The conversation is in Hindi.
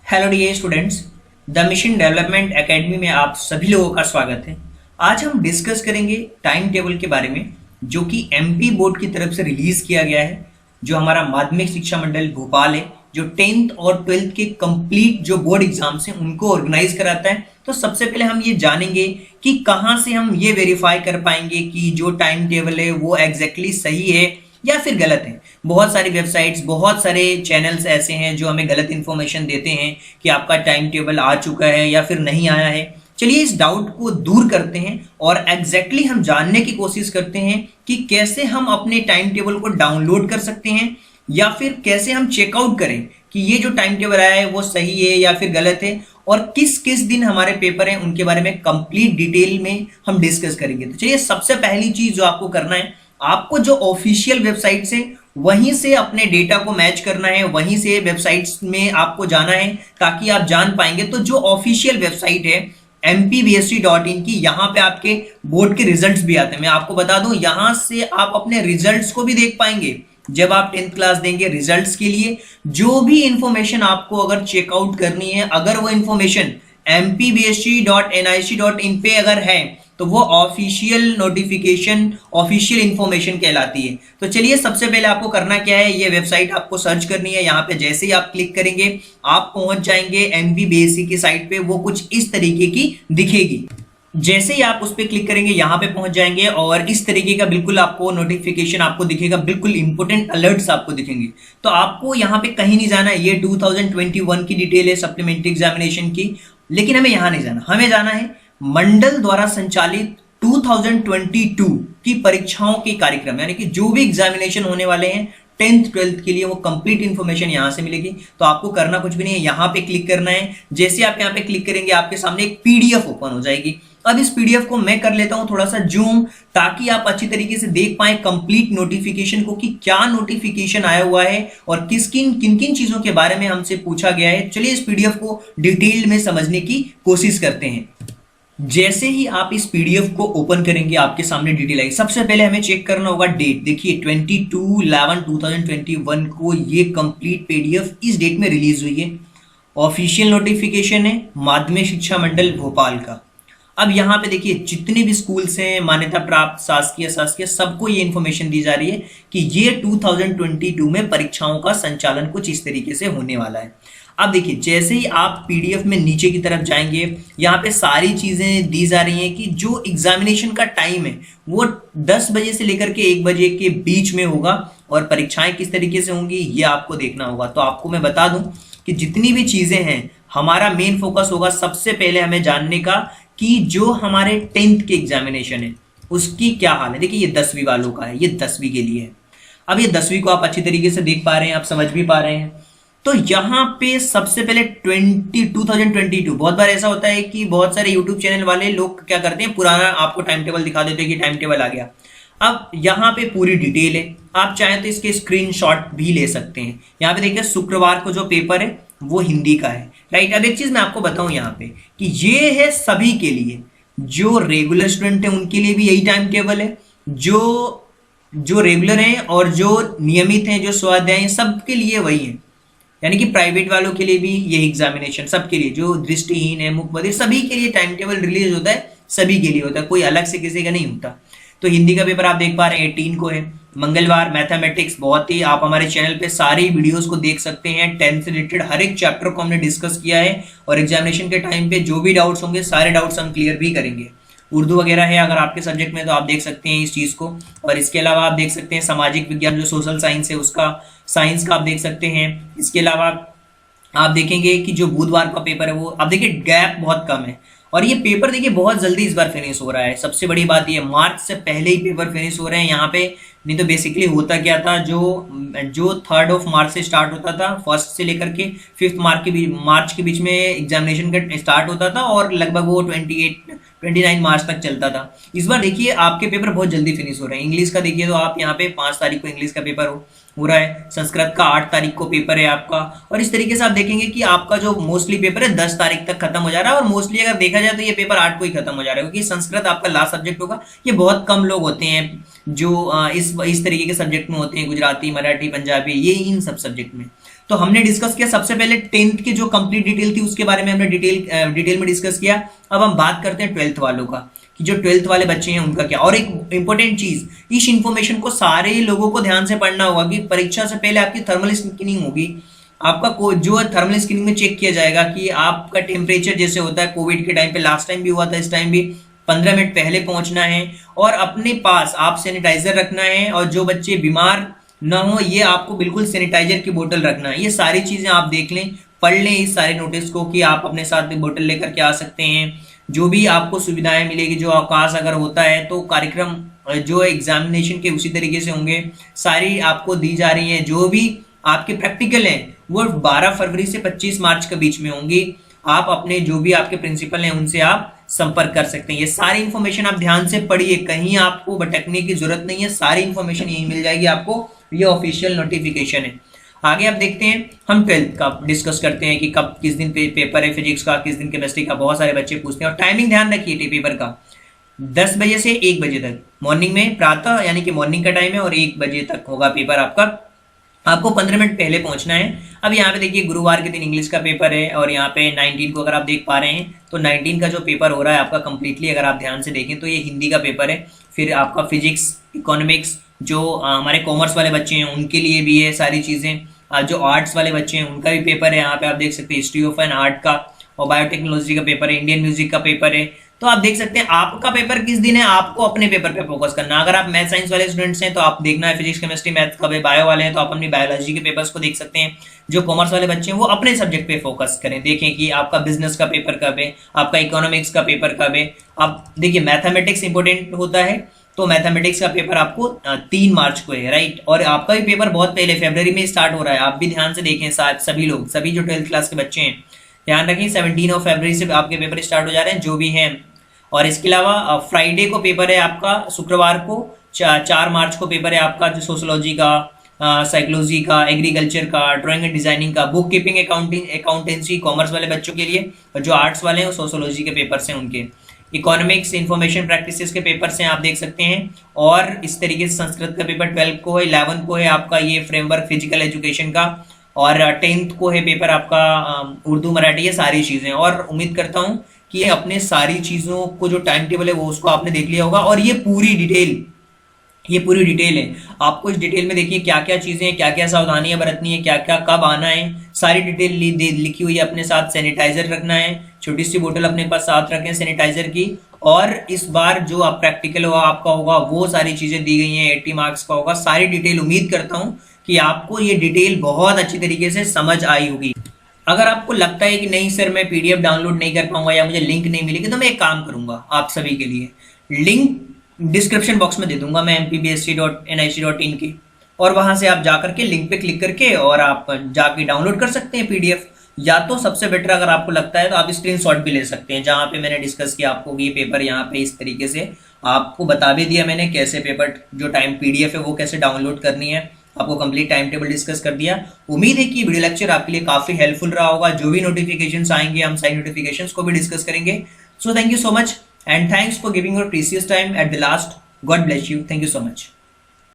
Hello dear students, the mission development academy में आप सभी लोगों का स्वागत है। आज हम डिस्कस करेंगे टाइम टेबल के बारे में जो कि एमपी बोर्ड की तरफ से रिलीज किया गया है। जो हमारा माध्यमिक शिक्षा मंडल भोपाल है जो 10th और 12th के कंप्लीट जो बोर्ड एग्जाम्स हैं उनको ऑर्गेनाइज कराता है। तो सबसे पहले हम ये जानेंगे कि कहाँ से हम ये वेरीफाई कर पाएंगे कि जो टाइम टेबल है वो एग्जैक्टली सही है या फिर गलत है। बहुत सारी वेबसाइट्स, बहुत सारे चैनल्स ऐसे हैं जो हमें गलत इन्फॉर्मेशन देते हैं कि आपका टाइम टेबल आ चुका है या फिर नहीं आया है। चलिए इस डाउट को दूर करते हैं और एग्जैक्टली हम जानने की कोशिश करते हैं कि कैसे हम अपने टाइम टेबल को डाउनलोड कर सकते हैं या फिर कैसे हम चेकआउट करें कि ये जो टाइम टेबल आया है वो सही है या फिर गलत है, और किस किस दिन हमारे पेपर हैं उनके बारे में कंप्लीट डिटेल में हम डिस्कस करेंगे। तो चलिए सबसे पहली चीज जो आपको करना है, आपको जो ऑफिशियल वेबसाइट्स है वहीं से अपने डेटा को मैच करना है, वहीं से वेबसाइट्स में आपको जाना है ताकि आप जान पाएंगे। तो जो ऑफिशियल वेबसाइट है mpbsc.in की, यहाँ पे आपके बोर्ड के रिजल्ट्स भी आते हैं। मैं आपको बता दूं यहां से आप अपने रिजल्ट्स को भी देख पाएंगे। जब आप 10th क्लास देंगे रिजल्ट्स के लिए जो भी इंफॉर्मेशन आपको अगर चेकआउट करनी है, अगर वो इंफॉर्मेशन mpbsc.nic.in पे अगर है तो वो ऑफिशियल नोटिफिकेशन, ऑफिशियल इंफॉर्मेशन कहलाती है। तो चलिए सबसे पहले आपको करना क्या है, ये वेबसाइट आपको सर्च करनी है। यहाँ पे जैसे ही आप क्लिक करेंगे आप पहुंच जाएंगे एमपीबीएससी की साइट पे। वो कुछ इस तरीके की दिखेगी। जैसे ही आप उस पर क्लिक करेंगे यहाँ पे पहुंच जाएंगे और इस तरीके का बिल्कुल आपको नोटिफिकेशन आपको दिखेगा, बिल्कुल इंपोर्टेंट अलर्ट्स आपको दिखेंगे। तो आपको यहाँ पे कहीं नहीं जाना है। ये 2021 की डिटेल है सप्लीमेंट्री एग्जामिनेशन की, लेकिन हमें यहाँ नहीं जाना। हमें जाना है मंडल द्वारा संचालित 2022 की परीक्षाओं के कार्यक्रम, यानी कि जो भी एग्जामिनेशन होने वाले हैं 10th 12th के लिए, वो कंप्लीट इंफॉर्मेशन यहां से मिलेगी। तो आपको करना कुछ भी नहीं है, यहां पे क्लिक करना है। जैसे आप यहां पे क्लिक करेंगे आपके सामने एक पीडीएफ ओपन हो जाएगी। अब इस पीडीएफ को मैं कर लेता हूं थोड़ा सा जूम, ताकि आप अच्छी तरीके से देख पाए कंप्लीट नोटिफिकेशन को कि क्या नोटिफिकेशन आया हुआ है और किन किन चीजों के बारे में हमसे पूछा गया है। चलिए इस पीडीएफ को डिटेल में समझने की कोशिश करते हैं। जैसे ही आप इस पीडीएफ को ओपन करेंगे आपके सामने डिटेल आएगी। सबसे पहले हमें चेक करना होगा डेट। देखिए 22/11/2021 को ये कंप्लीट पीडीएफ इस डेट में रिलीज हुई है। ऑफिशियल नोटिफिकेशन है माध्यमिक शिक्षा मंडल भोपाल का। अब यहाँ पे देखिए जितने भी स्कूल्स हैं, मान्यता प्राप्त, शासकीय, अशासकीय, सबको ये इंफॉर्मेशन दी जा रही है कि ये 2022 में परीक्षाओं का संचालन कुछ इस तरीके से होने वाला है। अब देखिए जैसे ही आप पीडीएफ में नीचे की तरफ जाएंगे यहाँ पे सारी चीजें दी जा रही हैं कि जो एग्जामिनेशन का टाइम है वो 10 बजे से लेकर के 1 बजे के बीच में होगा और परीक्षाएं किस तरीके से होंगी ये आपको देखना होगा। तो आपको मैं बता दूं कि जितनी भी चीजें हैं हमारा मेन फोकस होगा सबसे पहले हमें जानने का कि जो हमारे 10th के एग्जामिनेशन है उसकी क्या हाल है। देखिए ये 10वीं वालों का है, ये 10वीं के लिए है। अब ये 10वीं को आप अच्छी तरीके से देख पा रहे हैं, आप समझ भी पा रहे हैं। तो यहाँ पे सबसे पहले 2022, बहुत बार ऐसा होता है कि बहुत सारे यूट्यूब चैनल वाले लोग क्या करते हैं, पुराना आपको टाइम टेबल दिखा देते हैं कि टाइम टेबल आ गया। अब यहाँ पे पूरी डिटेल है, आप चाहें तो इसके स्क्रीनशॉट भी ले सकते हैं। यहाँ पे देखिए शुक्रवार को जो पेपर है वो हिंदी का है, राइट। अब एक चीज मैं आपको बताऊं यहाँ पे कि ये है सभी के लिए, जो रेगुलर स्टूडेंट है उनके लिए भी यही टाइम टेबल है, जो रेगुलर हैं और जो नियमित हैं, जो स्वाध्याय, सबके लिए वही है। यानी कि प्राइवेट वालों के लिए भी यही एग्जामिनेशन, सबके लिए, जो दृष्टिहीन है, मुख बधिर, सभी के लिए टाइम टेबल रिलीज होता है, सभी के लिए होता है, कोई अलग से किसी का नहीं होता। तो हिंदी का पेपर आप देख पा रहे हैं 18 को है मंगलवार। मैथमेटिक्स, बहुत ही आप हमारे चैनल पे सारी वीडियोस को देख सकते हैं। 10th से रिलेटेड हर एक चैप्टर को हमने डिस्कस किया है और एग्जामिनेशन के टाइम पे जो भी डाउट्स होंगे सारे डाउट्स हम क्लियर भी करेंगे। उर्दू वगैरह है अगर आपके सब्जेक्ट में तो आप देख सकते हैं इस चीज को। और इसके अलावा आप देख सकते हैं सामाजिक विज्ञान जो सोशल साइंस है उसका, साइंस का आप देख सकते हैं। इसके अलावा आप देखेंगे कि जो बुधवार का पेपर है वो आप देखिए गैप बहुत कम है और ये पेपर देखिए बहुत जल्दी इस बार फिनिश हो रहा है। सबसे बड़ी बात ये मार्च से पहले ही पेपर फिनिश हो रहे हैं यहाँ पे। नहीं तो बेसिकली होता क्या था, जो 3 मार्च से स्टार्ट होता था, 1 से लेकर के 5 मार्च के बीच में एग्जामिनेशन का स्टार्ट होता था और लगभग वो 29 मार्च तक चलता था। इस बार देखिए आपके पेपर बहुत जल्दी फिनिश हो रहे हैं। इंग्लिश का देखिए तो आप यहाँ पे 5 तारीख को इंग्लिश का पेपर हो रहा है, संस्कृत का 8 तारीख को पेपर है आपका, और इस तरीके से आप देखेंगे कि आपका जो मोस्टली पेपर है 10 तारीख तक खत्म हो जा रहा है। और मोस्टली अगर देखा जाए तो ये पेपर 8 को ही खत्म हो जा रहा है, क्योंकि संस्कृत आपका लास्ट सब्जेक्ट होगा। ये बहुत कम लोग होते हैं जो इस तरीके के सब्जेक्ट में होते हैं, गुजराती, मराठी, पंजाबी, ये इन सब सब्जेक्ट में। तो हमने डिस्कस किया सबसे पहले 10th की जो कंप्लीट डिटेल थी उसके बारे में हमने डिटेल में डिस्कस किया। अब हम बात करते हैं 12th वालों का कि जो 12th वाले बच्चे हैं उनका क्या। और एक इंपॉर्टेंट चीज, इस इंफॉर्मेशन को सारे लोगों को ध्यान से पढ़ना होगा कि परीक्षा से पहले आपकी थर्मल स्क्रीनिंग होगी। आपका जो थर्मल स्क्रीनिंग में चेक किया जाएगा कि आपका टेम्परेचर जैसे होता है कोविड के टाइम पे, लास्ट टाइम भी हुआ था, इस टाइम भी 15 मिनट पहले पहुंचना है और अपने पास आप सैनिटाइजर रखना है, और जो बच्चे बीमार ना हो ये आपको बिल्कुल सैनिटाइजर की बोतल रखना है। ये सारी चीजें आप देख लें, पढ़ लें इस सारे नोटिस को कि आप अपने साथ बोतल लेकर के आ सकते हैं। जो भी आपको सुविधाएं मिलेगी, जो अवकाश अगर होता है तो कार्यक्रम जो एग्जामिनेशन के उसी तरीके से होंगे, सारी आपको दी जा रही है। जो भी आपके प्रैक्टिकल हैं वो 12 फरवरी से 25 मार्च के बीच में होंगी। आप अपने जो भी आपके प्रिंसिपल हैं उनसे आप संपर्क कर सकते हैं। ये सारी इंफॉर्मेशन आप ध्यान से पढ़िए, कहीं आपको भटकने की जरूरत नहीं है, सारी इंफॉर्मेशन यही मिल जाएगी आपको। ये ऑफिशियल नोटिफिकेशन है। आगे आप देखते हैं, हम 12th का डिस्कस करते हैं कि कब किस दिन पेपर है फिजिक्स का, किस दिन केमिस्ट्री का, बहुत सारे बच्चे पूछते हैं। और टाइमिंग ध्यान रखिए पेपर का, 10 बजे से 1 बजे तक मॉर्निंग में, प्रातः यानी कि मॉर्निंग का टाइम है, और 1 बजे तक होगा पेपर आपका। आपको 15 मिनट पहले पहुंचना है। अब यहाँ पे देखिए गुरुवार के दिन इंग्लिश का पेपर है, और यहाँ पे 19 को अगर आप देख पा रहे हैं तो 19 का जो पेपर हो रहा है आपका कंप्लीटली, अगर आप ध्यान से देखें तो ये हिंदी का पेपर है। फिर आपका फिजिक्स, इकोनॉमिक्स, जो हमारे कॉमर्स वाले बच्चे हैं उनके लिए भी है सारी चीजें। जो आर्ट्स वाले बच्चे हैं उनका भी पेपर है। यहाँ पे आप देख सकते हैं हिस्ट्री ऑफ एन आर्ट का, और बायोटेक्नोलॉजी का पेपर है, इंडियन म्यूजिक का पेपर है। तो आप देख सकते हैं आपका पेपर किस दिन है, आपको अपने पेपर पे फोकस करना। अगर आप मैथ साइंस वाले स्टूडेंट्स हैं तो आप देखना है फिजिक्स केमिस्ट्री मैथ कब है, बायो वाले हैं तो आप अपनी बायोलॉजी के पेपर्स को देख सकते हैं। जो कॉमर्स वाले बच्चे हैं वो अपने सब्जेक्ट पे फोकस करें, देखें कि आपका बिजनेस का पेपर कब है, आपका इकोनॉमिक्स का पेपर कब है। आप देखिए मैथमेटिक्स इंपॉर्टेंट होता है, तो मैथमेटिक्स का पेपर आपको 3 मार्च को है, राइट। और आपका भी पेपर बहुत पहले फरवरी में स्टार्ट हो रहा है, आप भी ध्यान से देखें सभी लोग, सभी जो 12th क्लास के बच्चे हैं ध्यान रखें, 17 फरवरी से आपके पेपर स्टार्ट हो जा रहे हैं जो भी हैं। और इसके अलावा फ्राइडे को पेपर है आपका, शुक्रवार को 4 मार्च को पेपर है आपका जो सोशोलॉजी का, साइकोलॉजी का, एग्रीकल्चर का, ड्राइंग एंड डिजाइनिंग का, बुक कीपिंग, अकाउंटेंसी कॉमर्स वाले बच्चों के लिए, और जो आर्ट्स वाले हैं वो सोशोलॉजी के पेपर हैं उनके। इकोनॉमिक्स, इंफॉर्मेशन प्रैक्टिसेस के पेपर्स हैं आप देख सकते हैं। और इस तरीके से संस्कृत का पेपर 12 को है, 11 को है आपका ये फ्रेमवर्क फिजिकल एजुकेशन का, और 10th को है पेपर आपका उर्दू मराठी, ये सारी चीजें। और उम्मीद करता हूं कि अपने सारी चीजों को जो टाइम टेबल है वो उसको आपने देख लिया होगा। और ये पूरी डिटेल है, आपको इस डिटेल में देखिए क्या क्या चीजें, क्या क्या सावधानियां बरतनी है, क्या क्या कब आना है, सारी डिटेल लिखी हुई है। अपने साथ सैनिटाइजर रखना है, छोटी सी बोतल अपने पास साथ रखें सैनिटाइजर की। और इस बार जो आप प्रैक्टिकल होगा आपका होगा वो सारी चीजें दी गई हैं, 80 मार्क्स का होगा, सारी डिटेल। उम्मीद करता हूं कि आपको ये डिटेल बहुत अच्छी तरीके से समझ आई होगी। अगर आपको लगता है कि नहीं सर मैं पीडीएफ डाउनलोड नहीं कर पाऊंगा या मुझे लिंक नहीं मिलेगी, तो मैं एक काम करूंगा आप सभी के लिए, लिंक डिस्क्रिप्शन बॉक्स में दे दूंगा मैं mpbsc.nic.in की, और वहां से आप जाकर के लिंक पे क्लिक करके और आप जाके डाउनलोड कर सकते हैं पीडीएफ। या तो सबसे बेटर अगर आपको लगता है तो आप स्क्रीनशॉट भी ले सकते हैं, जहां पे मैंने डिस्कस किया आपको ये पेपर यहाँ पे इस तरीके से आपको बता भी दिया मैंने कैसे पेपर जो टाइम पीडीएफ है वो कैसे डाउनलोड करनी है, आपको कंप्लीट टाइम टेबल डिस्कस कर दिया। उम्मीद है कि वीडियो लेक्चर आपके लिए काफी हेल्पफुल रहा होगा। जो भी नोटिफिकेशंस आएंगे हम साइड नोटिफिकेशंस को भी डिस्कस करेंगे। So thank you so much and thanks for giving your precious time at the last. God bless you, thank you so much.